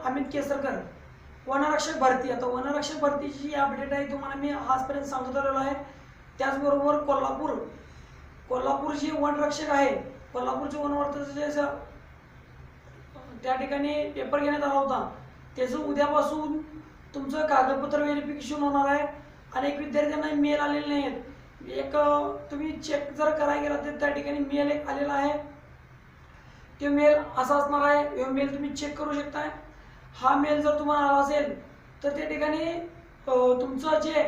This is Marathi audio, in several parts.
अमित केसरकर, वनरक्षक भरती. आता वनरक्षक भरतीची जी अपडेट आहे तुम्हाला मी आजपर्यंत सांगत आलेलो आहे. त्याचबरोबर कोल्हापूर जे वनरक्षक आहे, कोल्हापूरचे वनरक्षक त्या ठिकाणी पेपर घेण्यात आला होता. त्याचं उद्यापासून तुमचं कागदपत्र व्हेरिफिकेशन होणार आहे. अनेक विद्यार्थ्यांना मेल आलेले नाही आहेत. एक तुम्ही चेक जर करायला गेला तर त्या ठिकाणी मेल एक आलेला आहे. ते मेल असा असणार आहे, हे मेल तुम्ही चेक करू शकताय. हा मेल जर तुम्हाला आला असेल तर त्या ठिकाणी तुमचा जे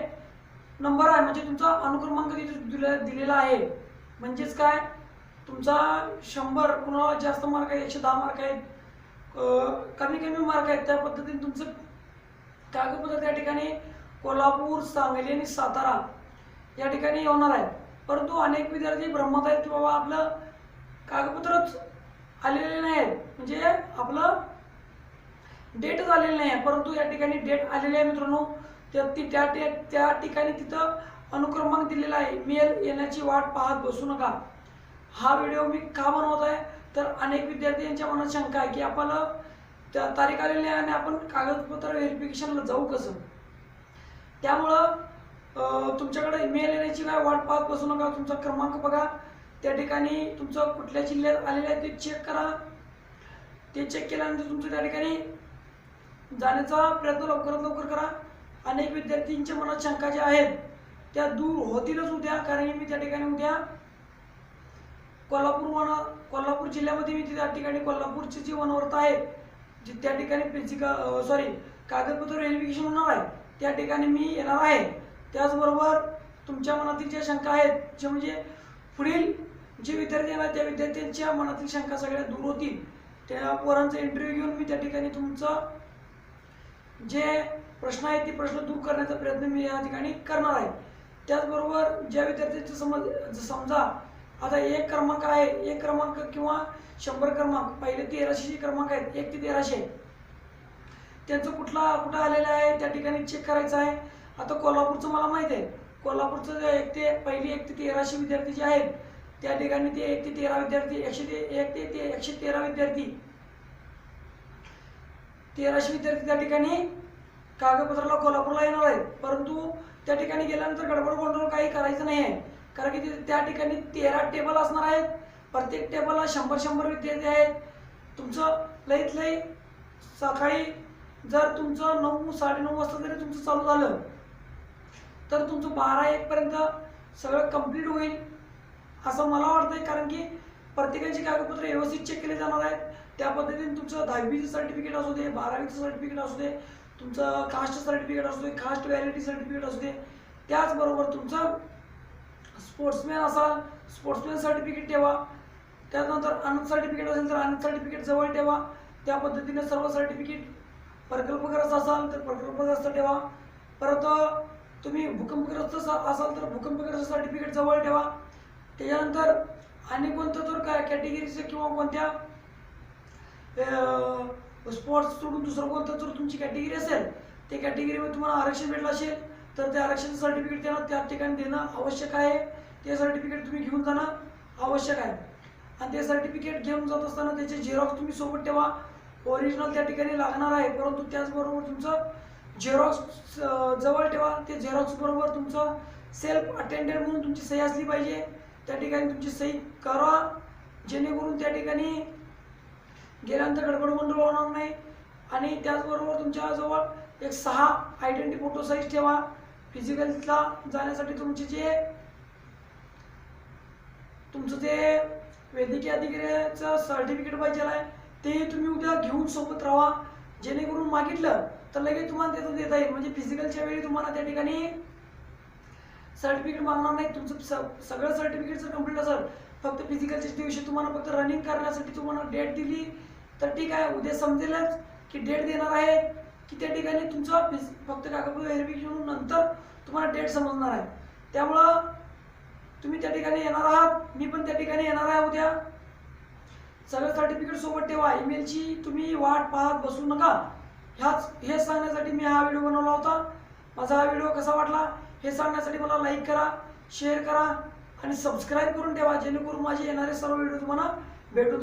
नंबर आहे म्हणजे तुमचा अनुक्रमांक तिथे दिलेला आहे. म्हणजेच काय, तुमचा 100 कुणाला जास्त मार्क आहे, 110 मार्क आहेत, कमी मार्क आहेत, त्या पद्धतीने तुमचं कागदपत्र त्या ठिकाणी कोल्हापूर, सांगली आणि सातारा या ठिकाणी होणार आहे. परंतु अनेक विद्यार्थी भ्रमात आहेत की बाबा आपलं कागदपत्रच आलेले नाही आहेत, म्हणजे आपलं डेटच आलेली नाही आहे. परंतु या ठिकाणी डेट आलेली आहे मित्रांनो. त्या ठिकाणी तिथं अनुक्रमांक दिलेला आहे. मेल येण्याची वाट पाहत बसू नका. हा व्हिडिओ मी का बनवत आहे तर अनेक विद्यार्थ्यांच्या मनात शंका आहे की आपल्याला त्या तारीख आलेली आहे आणि आपण कागदपत्र व्हेरिफिकेशनला जाऊ कसं. त्यामुळं तुमच्याकडे मेल येण्याची काय वाट पाहत बसू नका. तुमचा क्रमांक बघा, त्या ठिकाणी तुमचं कुठल्या जिल्ह्यात आलेलं आहे ते चेक करा. ते चेक केल्यानंतर तुमचं त्या ठिकाणी जाण्याचा प्रयत्न लवकरात लवकर करा. अनेक विद्यार्थ्यांच्या मनात शंका ज्या आहेत त्या दूर होतीलच उद्या. कारण मी त्या ठिकाणी उद्या कोल्हापूर जिल्ह्यामध्ये मी त्या ठिकाणी कोल्हापूरची जी वनवर्ता आहे जी त्या ठिकाणी कागदपत्र व्हेरिफिकेशन होणार आहे त्या ठिकाणी मी येणार आहे. त्याचबरोबर तुमच्या मनातील ज्या शंका आहेत जे म्हणजे पुढील जे विद्यार्थी आहेत त्या विद्यार्थ्यांच्या मनातील शंका सगळ्या दूर होतील. त्या पोरांचा इंटरव्ह्यू घेऊन मी त्या ठिकाणी तुमचं जे प्रश्न आहेत ते प्रश्न दूर करण्याचा प्रयत्न मी या ठिकाणी करणार आहे. त्याचबरोबर ज्या विद्यार्थ्यांचं समजा आता एक क्रमांक आहे, एक क्रमांक किंवा 100 क्रमांक, पहिले 1300 क्रमांक आहेत 1 ते 1300, त्यांचं कुठं आलेलं आहे त्या ठिकाणी चेक करायचं आहे. आता कोल्हापूरचं मला माहीत आहे, कोल्हापूरचं जे पहिली 1 ते 1300 विद्यार्थी जे आहेत त्या ठिकाणी ते 1 ते 13 विद्यार्थी 1 ते 113 विद्यार्थी 1300 विद्यार्थी त्या ठिकाणी कागदपत्राला कोल्हापूरला येणार आहेत. परंतु त्या ठिकाणी गेल्यानंतर गडबड गोंधळ काही करायचं नाही आहे. कारण की त्या ठिकाणी 13 टेबल असणार आहेत. प्रत्येक टेबलला 100 विद्यार्थी आहेत. तुमचं लईत लई सकाळी जर तुमचं 9 साडेनऊ वाजता जरी तुमचं चालू झालं तर तुमचं 12-1 पर्यंत सगळं कंप्लीट होईल असं मला वाटतंय. कारण की प्रत्येकाची कागदपत्र व्यवस्थित चेक केले जाणार आहेत. त्या पद्धतीने तुमचं 10वीचं सर्टिफिकेट असू दे, 12वीचं सर्टिफिकेट असू दे, तुमचं कास्ट सर्टिफिकेट असू दे, कास्ट व्हॅलिडिटी सर्टिफिकेट असू दे, त्याचबरोबर तुमचं स्पोर्ट्समॅन असाल स्पोर्ट्समॅन सर्टिफिकेट ठेवा. त्यानंतर अनंत सर्टिफिकेट असेल तर अनंत सर्टिफिकेट जवळ ठेवा. त्या पद्धतीने सर्व सर्टिफिकेट प्रकल्पग्रस्त असाल तर प्रकल्पग्रस्त ठेवा. परत तुम्ही भूकंपग्रस्त असाल तर भूकंपग्रस्त सर्टिफिकेट जवळ ठेवा. त्याच्यानंतर आणि कोणतं तर काय कॅटेगरीचं किंवा कोणत्या स्पोर्ट्स सोडून दुसरं कोणतं जर तुमची कॅटेगरी असेल त्या कॅटेगरीमध्ये तुम्हाला आरक्षण भेटलं असेल तर त्या आरक्षणाचं सर्टिफिकेट त्या ठिकाणी देणं आवश्यक आहे. ते सर्टिफिकेट तुम्ही घेऊन जाणं आवश्यक आहे. आणि ते सर्टिफिकेट घेऊन जात असताना त्याचे झेरॉक्स तुम्ही सोबत ठेवा. ओरिजिनल त्या ठिकाणी लागणार आहे, परंतु त्याचबरोबर तुमचं झेरॉक्स जवळ ठेवा. ते झेरॉक्स बरोबर तुमचं सेल्फ अटेंडेड म्हणून तुमची सही असली पाहिजे. त्या ठिकाणी तुमची सही करा जेणेकरून त्या ठिकाणी गेल्यानंतर गडबड गोंधळ होणार नाही. आणि त्याचबरोबर तुमच्याजवळ एक 6 आयडेंटिटी फोटो साईज ठेवा. फिजिकलला जाण्यासाठी तुमचे तुमचं जे वैद्यकीय अधिकाऱ्याचं सर्टिफिकेट पाहिजे आहे ते तुम्ही उद्या घेऊन सोबत राहा. जेणेकरून मागितलं तर लगेच तुम्हाला त्याचं देता येईल. म्हणजे फिजिकलच्या वेळी तुम्हाला त्या ठिकाणी सर्टिफिकेट मागणार नाही. तुमचं सगळं सर्टिफिकेट जर कंप्लीट असेल, फक्त फिजिकलच्या दिवशी तुम्हाला फक्त रनिंग करण्यासाठी तुम्हाला डेट दिली तर ठीक आहे, उद्या समजेलच की डेट देणार आहे की त्या ठिकाणी तुमचं फक्त कागदपत्र व्हेरिफिकेशन नंतर तुम्हाला डेट समजणार आहे. त्यामुळं तुम्ही त्या ठिकाणी येणार आहात, मी पण त्या ठिकाणी येणार आहे उद्या. सगळं सर्टिफिकेट सोबत ठेवा. ईमेलची तुम्ही वाट पाहत बसू नका. हेच सांगण्यासाठी मी हा व्हिडिओ बनवला होता. माझा हा व्हिडिओ कसा वाटला हे सांगण्यासाठी मला लाईक करा, शेअर करा आणि सबस्क्राईब करून ठेवा जेणेकरून माझे येणारे सर्व व्हिडिओ तुम्हाला भेटून